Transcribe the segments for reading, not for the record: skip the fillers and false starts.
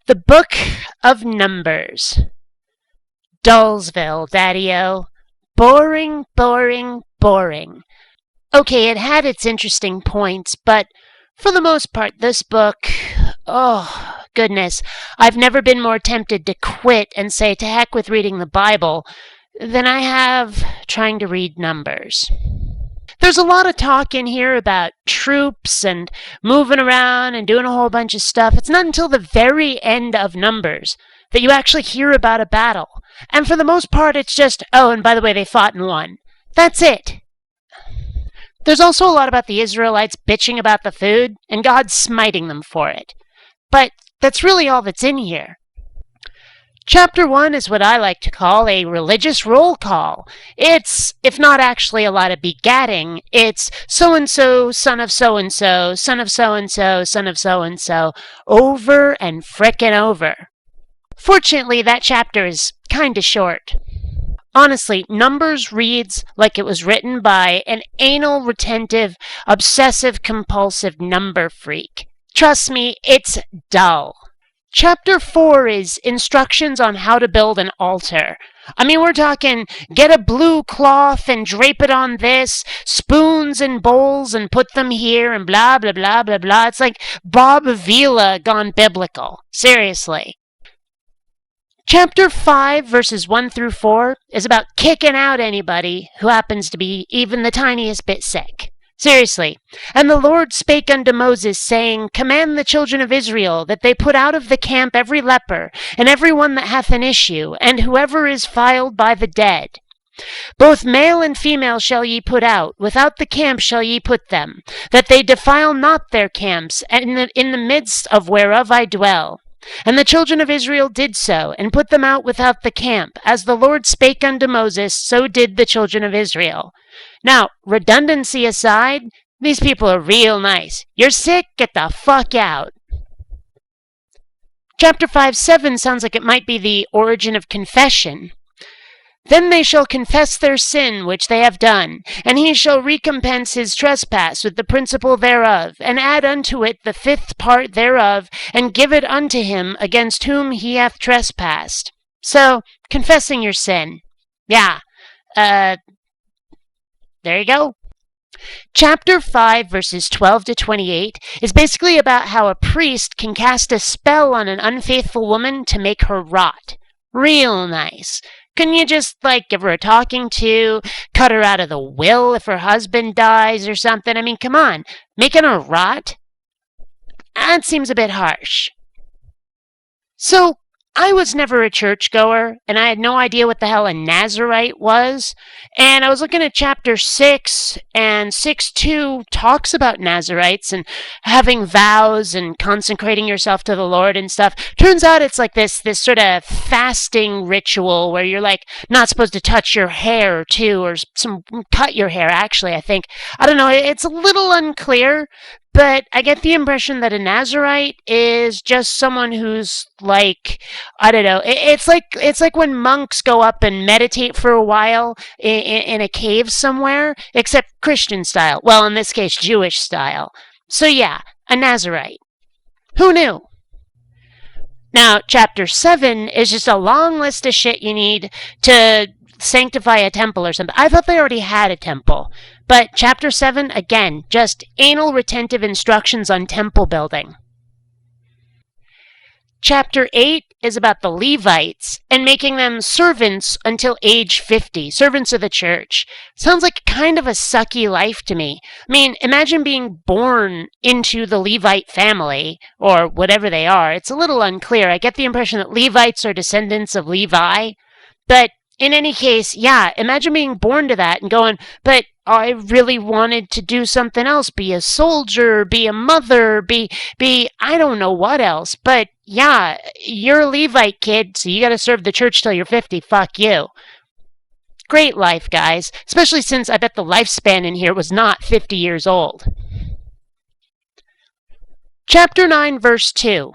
The Book of Numbers. Dullsville, Daddy-O. Boring, boring, boring. Okay, it had its interesting points, but for the most part, this book, oh, goodness, I've never been more tempted to quit and say to heck with reading the Bible than I have trying to read Numbers. There's a lot of talk in here about troops and moving around and doing a whole bunch of stuff. It's not until the very end of Numbers that you actually hear about a battle. And for the most part, it's just, oh, and by the way, they fought and won. That's it. There's also a lot about the Israelites bitching about the food and God smiting them for it. But that's really all that's in here. Chapter 1 is what I like to call a religious roll call. It's, if not actually a lot of begatting, it's so-and-so, son of so-and-so, son of so-and-so, son of so-and-so, over and frickin' over. Fortunately, that chapter is kinda short. Honestly, Numbers reads like it was written by an anal retentive, obsessive-compulsive number freak. Trust me, it's dull. Chapter 4 is instructions on how to build an altar. I mean, we're talking get a blue cloth and drape it on this, spoons and bowls and put them here and blah, blah, blah, blah, blah. It's like Bob Vila gone biblical. Seriously. Chapter 5, verses 1 through 4 is about kicking out anybody who happens to be even the tiniest bit sick. Seriously. And the Lord spake unto Moses, saying, Command the children of Israel that they put out of the camp every leper, and every one that hath an issue, and whoever is filed by the dead. Both male and female shall ye put out, without the camp shall ye put them, that they defile not their camps, and in the midst of whereof I dwell. And the children of Israel did so, and put them out without the camp. As the Lord spake unto Moses, so did the children of Israel. Now, redundancy aside, these people are real nice. You're sick? Get the fuck out. Chapter 5:7 sounds like it might be the origin of confession. Then they shall confess their sin which they have done, and he shall recompense his trespass with the principal thereof, and add unto it the 5th part thereof, and give it unto him against whom he hath trespassed. So, confessing your sin. Yeah. There you go. Chapter 5, verses 12 to 28 is basically about how a priest can cast a spell on an unfaithful woman to make her rot. Real nice. Couldn't you just, give her a talking to, cut her out of the will if her husband dies or something? I mean, come on. Making her rot? That seems a bit harsh. So, I was never a churchgoer, and I had no idea what the hell a Nazarite was. And I was looking at chapter 6, and 6:2 talks about Nazarites and having vows and consecrating yourself to the Lord and stuff. Turns out it's like this sort of fasting ritual where you're not supposed to touch your hair too, or cut your hair actually, I think. I don't know, it's a little unclear. But I get the impression that a Nazarite is just someone who's I don't know. It's like when monks go up and meditate for a while in a cave somewhere, except Christian style. Well, in this case, Jewish style. So yeah, a Nazarite. Who knew? Now, chapter 7 is just a long list of shit you need to sanctify a temple or something. I thought they already had a temple. But chapter 7, again, just anal retentive instructions on temple building. Chapter 8 is about the Levites and making them servants until age 50, servants of the church. Sounds like kind of a sucky life to me. I mean, imagine being born into the Levite family, or whatever they are. It's a little unclear. I get the impression that Levites are descendants of Levi, but in any case, yeah, imagine being born to that and going, but I really wanted to do something else, be a soldier, be a mother, be I don't know what else. But yeah, you're a Levite kid, so you gotta serve the church till you're 50. Fuck you. Great life, guys. Especially since I bet the lifespan in here was not 50 years old. Chapter 9, verse 2.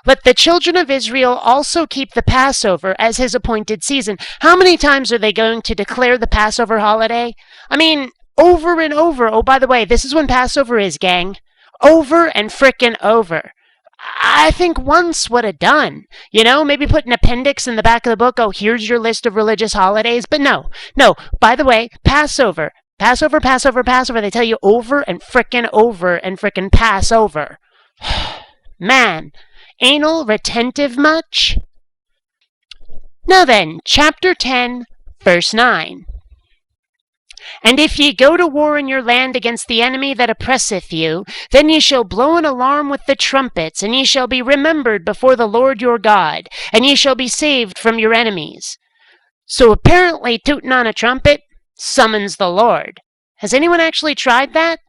Let the children of Israel also keep the Passover as his appointed season. How many times are they going to declare the Passover holiday? I mean, over and over. Oh, by the way, this is when Passover is, gang. Over and frickin' over. I think once would have done. Maybe put an appendix in the back of the book. Oh, here's your list of religious holidays. But no. By the way, Passover. Passover, Passover, Passover. They tell you over and frickin' pass over. Man, anal retentive much? Now then, chapter 10, verse 9. And if ye go to war in your land against the enemy that oppresseth you, then ye shall blow an alarm with the trumpets, and ye shall be remembered before the Lord your God, and ye shall be saved from your enemies. So apparently tooting on a trumpet summons the Lord. Has anyone actually tried that?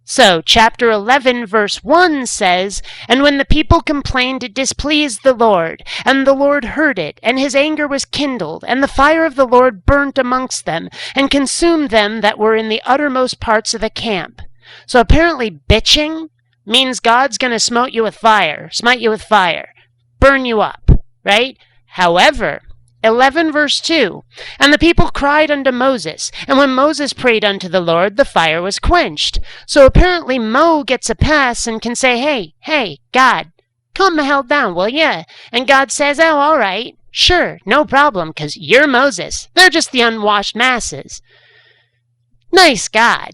So, chapter 11, verse 1 says, And when the people complained, it displeased the Lord, and the Lord heard it, and his anger was kindled, and the fire of the Lord burnt amongst them, and consumed them that were in the uttermost parts of the camp. So apparently bitching means God's going to smite you with fire, burn you up, right? However, 11 verse 2, And the people cried unto Moses, and when Moses prayed unto the Lord, the fire was quenched. So apparently Mo gets a pass and can say, hey, God, calm the hell down, will ya? And God says, oh, all right, sure, no problem, 'cause you're Moses. They're just the unwashed masses. Nice God.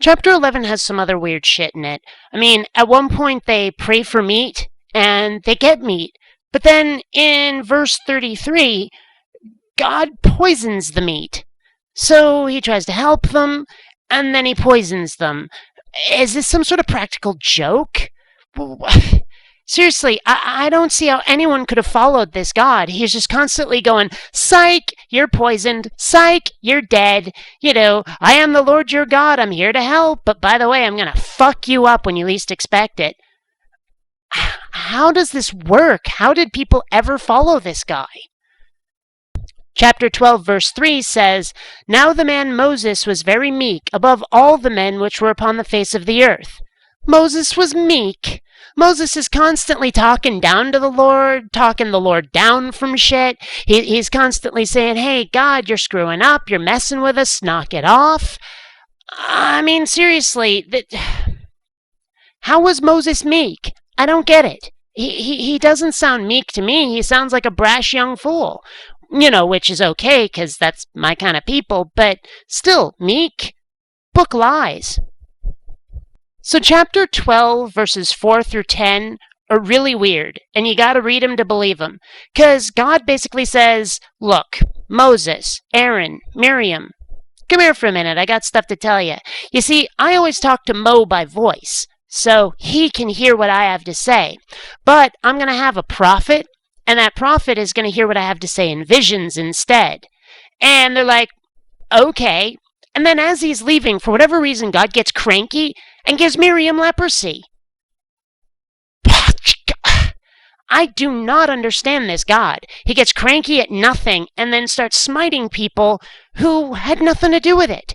Chapter 11 has some other weird shit in it. I mean, at one point they pray for meat, and they get meat. But then in verse 33, God poisons the meat. So he tries to help them, and then he poisons them. Is this some sort of practical joke? Seriously, I don't see how anyone could have followed this God. He's just constantly going, psych, you're poisoned. Psych, you're dead. I am the Lord your God. I'm here to help. But by the way, I'm going to fuck you up when you least expect it. How does this work? How did people ever follow this guy? Chapter 12, verse 3 says, Now the man Moses was very meek above all the men which were upon the face of the earth. Moses was meek. Moses is constantly talking down to the Lord, talking the Lord down from shit. He's constantly saying, hey, God, you're screwing up. You're messing with us. Knock it off. I mean, seriously, how was Moses meek? I don't get it. He doesn't sound meek to me. He sounds like a brash young fool. Which is okay, because that's my kind of people, but still, meek? Book lies. So chapter 12, verses 4 through 10 are really weird, and you gotta read them to believe them. Because God basically says, look, Moses, Aaron, Miriam, come here for a minute, I got stuff to tell you. You see, I always talk to Mo by voice, so he can hear what I have to say. But I'm going to have a prophet, and that prophet is going to hear what I have to say in visions instead. And they're like, okay. And then as he's leaving, for whatever reason, God gets cranky and gives Miriam leprosy. I do not understand this God. He gets cranky at nothing and then starts smiting people who had nothing to do with it.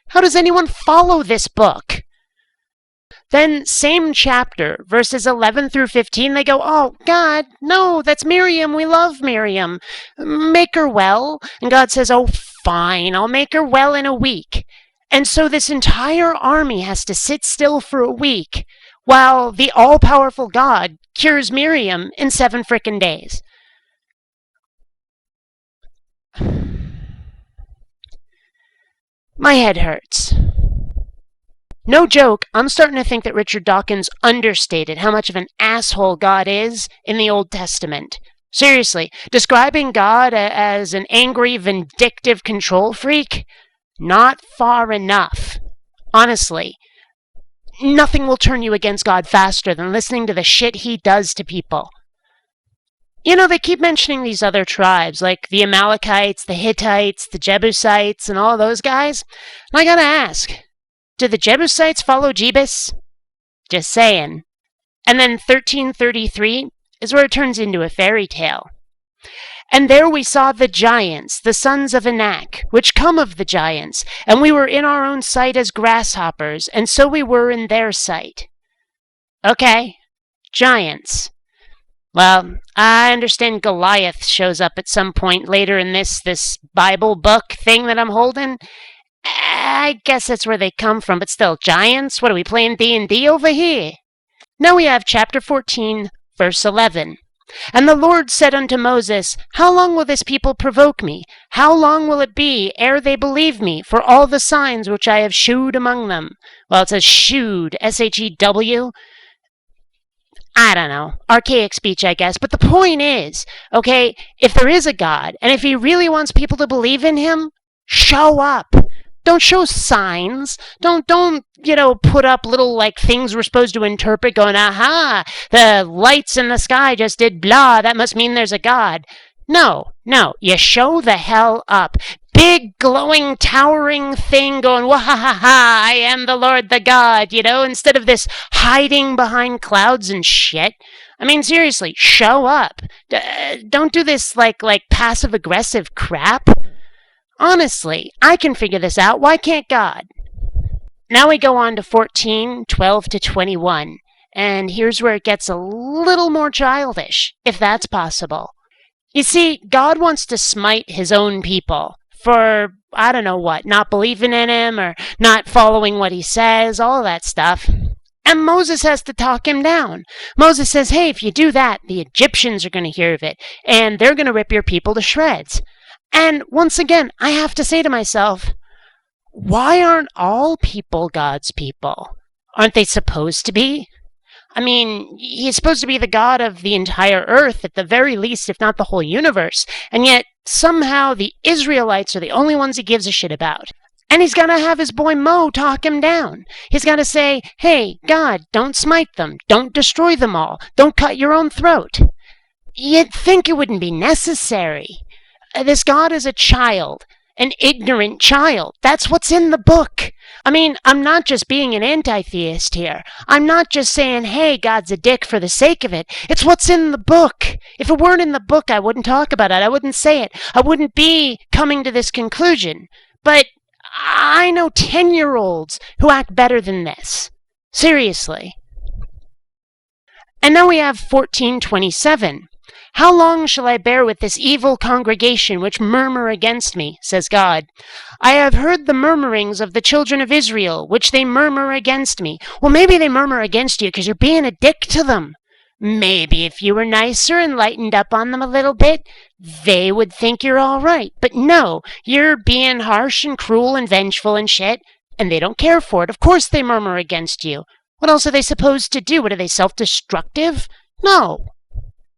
How does anyone follow this book? Then, same chapter, verses 11 through 15, they go, oh, God, no, that's Miriam. We love Miriam. Make her well. And God says, oh, fine, I'll make her well in a week. And so this entire army has to sit still for a week while the all-powerful God cures Miriam in 7 frickin' days. My head hurts. No joke, I'm starting to think that Richard Dawkins understated how much of an asshole God is in the Old Testament. Seriously, describing God as an angry, vindictive control freak? Not far enough. Honestly, nothing will turn you against God faster than listening to the shit he does to people. They keep mentioning these other tribes, like the Amalekites, the Hittites, the Jebusites, and all those guys. And I gotta ask, do the Jebusites follow Jebus? Just saying. And then 1333 is where it turns into a fairy tale. And there we saw the giants, the sons of Anak, which come of the giants, and we were in our own sight as grasshoppers, and so we were in their sight. Okay, giants. Well, I understand Goliath shows up at some point later in this Bible book thing that I'm holding, I guess that's where they come from, but still, giants? What are we playing D&D over here? Now we have chapter 14, verse 11. And the Lord said unto Moses, How long will this people provoke me? How long will it be ere they believe me for all the signs which I have shewed among them? Well, it says shewed, S-H-E-W. I don't know, archaic speech, I guess. But the point is, okay, if there is a God, and if he really wants people to believe in him, show up. Don't show signs. Don't, put up little, things we're supposed to interpret going, aha, the lights in the sky just did blah, that must mean there's a God. No, you show the hell up. Big, glowing, towering thing going, wah-ha-ha-ha, I am the Lord the God, instead of this hiding behind clouds and shit. I mean, seriously, show up. Don't do this, passive-aggressive crap. Honestly, I can figure this out. Why can't God? Now we go on to 14, 12 to 21. And here's where it gets a little more childish, if that's possible. You see, God wants to smite his own people for, I don't know what, not believing in him or not following what he says, all that stuff. And Moses has to talk him down. Moses says, hey, if you do that, the Egyptians are going to hear of it, and they're going to rip your people to shreds. And once again, I have to say to myself, why aren't all people God's people? Aren't they supposed to be? I mean, he's supposed to be the God of the entire earth, at the very least, if not the whole universe. And yet, somehow, the Israelites are the only ones he gives a shit about. And he's got to have his boy Mo talk him down. He's got to say, hey, God, don't smite them. Don't destroy them all. Don't cut your own throat. You'd think it wouldn't be necessary. This God is a child, an ignorant child. That's what's in the book. I mean, I'm not just being an anti-theist here. I'm not just saying, hey, God's a dick for the sake of it. It's what's in the book. If it weren't in the book, I wouldn't talk about it. I wouldn't say it. I wouldn't be coming to this conclusion. But I know 10-year-olds who act better than this. Seriously. And now we have 14:27. How long shall I bear with this evil congregation which murmur against me, says God? I have heard the murmurings of the children of Israel, which they murmur against me. Well, maybe they murmur against you because you're being a dick to them. Maybe if you were nicer and lightened up on them a little bit, they would think you're all right. But no, you're being harsh and cruel and vengeful and shit, and they don't care for it. Of course they murmur against you. What else are they supposed to do? What, are they self-destructive? No.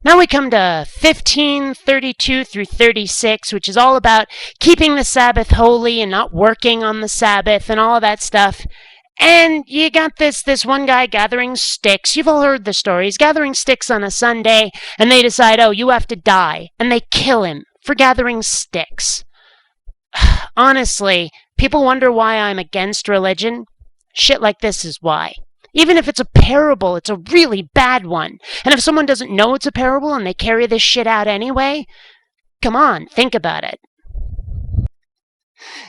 Now we come to 15:32 through 36, which is all about keeping the Sabbath holy and not working on the Sabbath and all that stuff. And you got this one guy gathering sticks. You've all heard the story. He's gathering sticks on a Sunday, and they decide, oh, you have to die. And they kill him for gathering sticks. Honestly, people wonder why I'm against religion. Shit like this is why. Even if it's a parable, it's a really bad one. And if someone doesn't know it's a parable and they carry this shit out anyway, come on, think about it.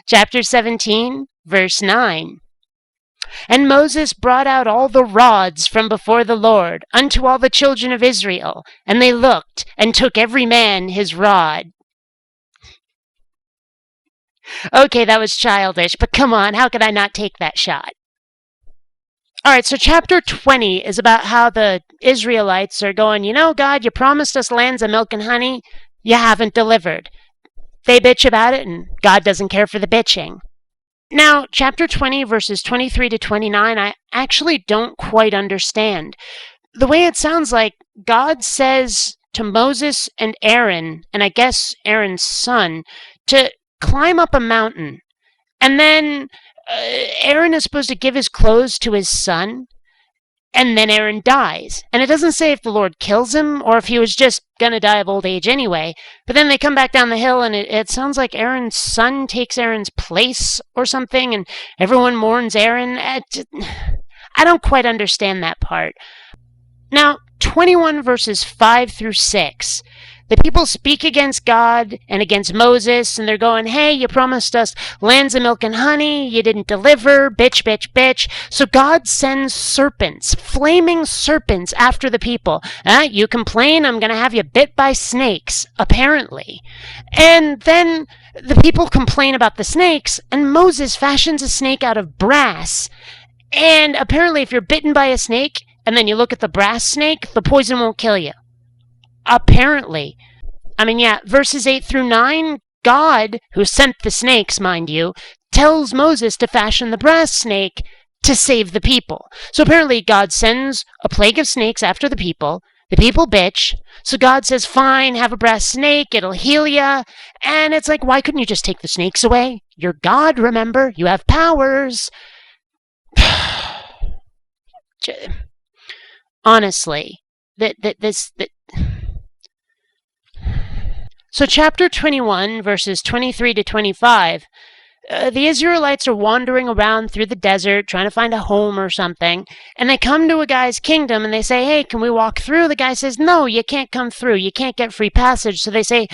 Chapter 17, verse 9. And Moses brought out all the rods from before the Lord unto all the children of Israel, and they looked, and took every man his rod. Okay, that was childish, but come on, how could I not take that shot? Alright, so chapter 20 is about how the Israelites are going, God, you promised us lands of milk and honey. You haven't delivered. They bitch about it, and God doesn't care for the bitching. Now, chapter 20, verses 23 to 29, I actually don't quite understand. The way it sounds like, God says to Moses and Aaron, and I guess Aaron's son, to climb up a mountain. And then Aaron is supposed to give his clothes to his son, and then Aaron dies. And it doesn't say if the Lord kills him or if he was just going to die of old age anyway. But then they come back down the hill, and it sounds like Aaron's son takes Aaron's place or something, and everyone mourns Aaron. I don't quite understand that part. Now, 21 verses 5 through 6. The people speak against God and against Moses, and they're going, hey, you promised us lands of milk and honey, you didn't deliver, bitch, bitch, bitch. So God sends serpents, flaming serpents after the people. You complain, I'm going to have you bit by snakes, apparently. And then the people complain about the snakes, and Moses fashions a snake out of brass. And apparently if you're bitten by a snake, and then you look at the brass snake, the poison won't kill you. Apparently. I mean, yeah, verses 8 through 9, God, who sent the snakes, mind you, tells Moses to fashion the brass snake to save the people. So apparently God sends a plague of snakes after the people bitch, so God says, fine, have a brass snake, it'll heal ya, and it's like, why couldn't you just take the snakes away? You're God, remember? You have powers. Honestly, So chapter 21, verses 23 to 25, the Israelites are wandering around through the desert trying to find a home or something, and they come to a guy's kingdom and they say, hey, can we walk through? The guy says, no, you can't come through. You can't get free passage. So they say,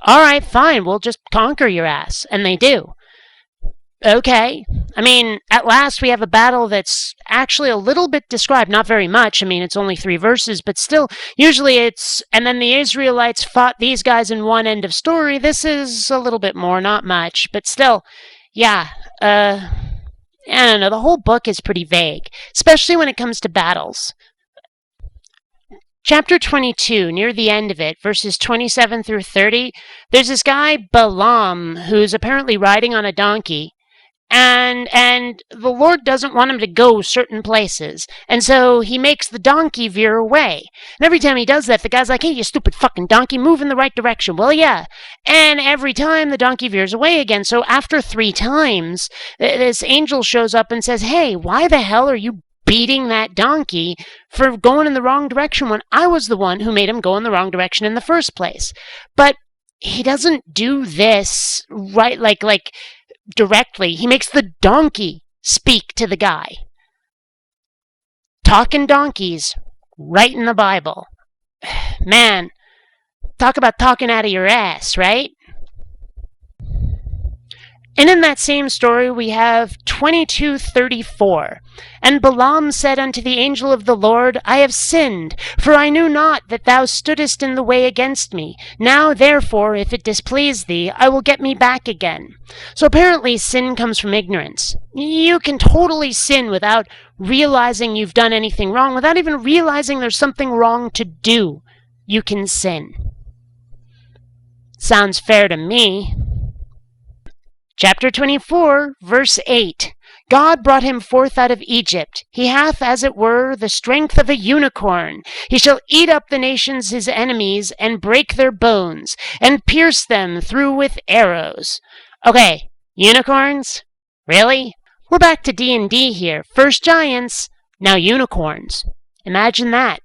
all right, fine, we'll just conquer your ass. And they do. Okay. I mean, at last we have a battle that's actually a little bit described, not very much. I mean, it's only 3 verses, but still, usually it's, and then the Israelites fought these guys in one end of story. This is a little bit more, not much, but still, yeah, I don't know, the whole book is pretty vague, especially when it comes to battles. Chapter 22, near the end of it, verses 27 through 30, there's this guy, Balaam, who's apparently riding on a donkey, and the Lord doesn't want him to go certain places, and so he makes the donkey veer away. And every time he does that, the guy's like, hey, you stupid fucking donkey, move in the right direction. Well, yeah. And every time the donkey veers away again. So after 3 times, this angel shows up and says, hey, why the hell are you beating that donkey for going in the wrong direction when I was the one who made him go in the wrong direction in the first place? But he doesn't do this right, like directly. He makes the donkey speak to the guy. Talking donkeys, right in the Bible. Man, talk about talking out of your ass, right? And in that same story, we have 22:34. And Balaam said unto the angel of the Lord, I have sinned, for I knew not that thou stoodest in the way against me. Now, therefore, if it displease thee, I will get me back again. So apparently sin comes from ignorance. You can totally sin without realizing you've done anything wrong, without even realizing there's something wrong to do. You can sin. Sounds fair to me. Chapter 24, verse 8. God brought him forth out of Egypt. He hath, as it were, the strength of a unicorn. He shall eat up the nations his enemies, and break their bones, and pierce them through with arrows. Okay, unicorns? Really? We're back to D&D here. First giants, now unicorns. Imagine that.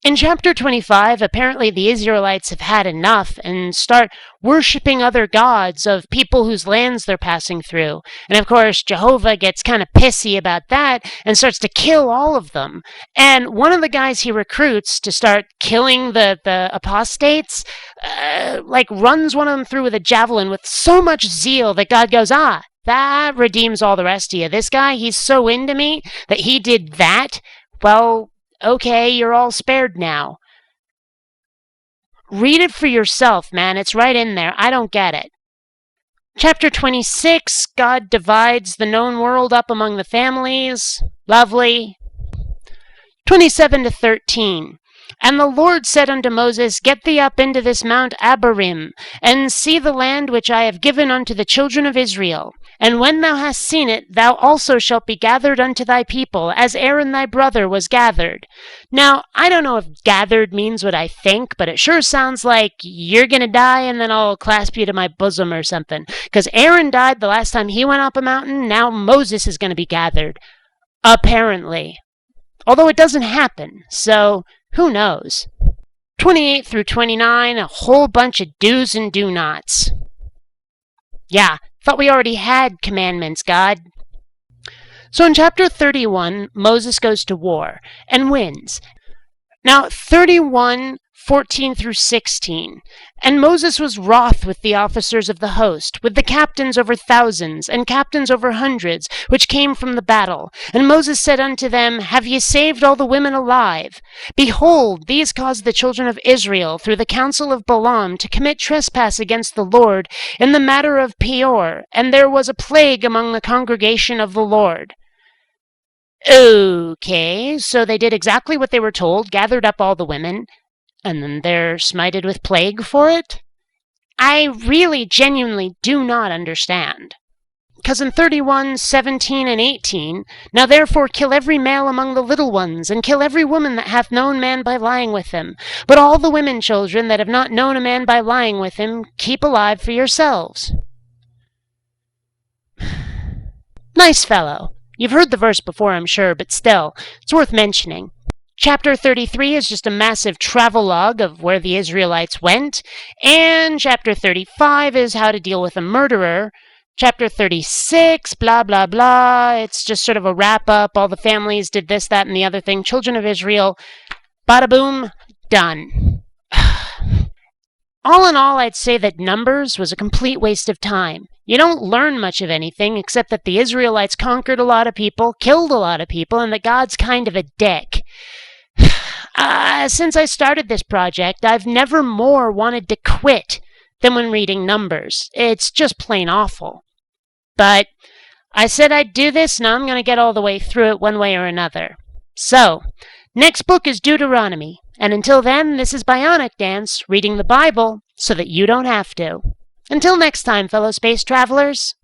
In chapter 25, apparently the Israelites have had enough and start worshipping other gods of people whose lands they're passing through. And of course, Jehovah gets kind of pissy about that and starts to kill all of them. And one of the guys he recruits to start killing the apostates, runs one of them through with a javelin with so much zeal that God goes, that redeems all the rest of you. This guy, he's so into me that he did that. Well, okay, you're all spared now. Read it for yourself, man. It's right in there. I don't get it. Chapter 26, God divides the known world up among the families. Lovely. 27 to 13. And the Lord said unto Moses, Get thee up into this Mount Abarim, and see the land which I have given unto the children of Israel. And when thou hast seen it, thou also shalt be gathered unto thy people, as Aaron thy brother was gathered. Now, I don't know if gathered means what I think, but it sure sounds like you're going to die and then I'll clasp you to my bosom or something. Because Aaron died the last time he went up a mountain, now Moses is going to be gathered. Apparently. Although it doesn't happen, so who knows? 28 through 29, a whole bunch of do's and do-nots. Yeah, thought we already had commandments, God. So in chapter 31, Moses goes to war and wins. Now, 31, 14 through 16. And Moses was wroth with the officers of the host, with the captains over thousands, and captains over hundreds, which came from the battle. And Moses said unto them, Have ye saved all the women alive? Behold, these caused the children of Israel, through the counsel of Balaam, to commit trespass against the Lord in the matter of Peor, and there was a plague among the congregation of the Lord. Okay, so they did exactly what they were told, gathered up all the women, and then they're smited with plague for it? I really genuinely do not understand. Because in 31, 17, and 18, Now therefore kill every male among the little ones, and kill every woman that hath known man by lying with him. But all the women children that have not known a man by lying with him, keep alive for yourselves. Nice fellow. You've heard the verse before, I'm sure, but still, it's worth mentioning. Chapter 33 is just a massive travelogue of where the Israelites went, and chapter 35 is how to deal with a murderer. Chapter 36, blah, blah, blah, it's just sort of a wrap-up. All the families did this, that, and the other thing. Children of Israel, bada boom, done. All in all, I'd say that Numbers was a complete waste of time. You don't learn much of anything except that the Israelites conquered a lot of people, killed a lot of people, and that God's kind of a dick. Since I started this project, I've never more wanted to quit than when reading Numbers. It's just plain awful. But I said I'd do this, and I'm going to get all the way through it one way or another. So, next book is Deuteronomy. And until then, this is BionicDance, reading the Bible so that you don't have to. Until next time, fellow space travelers.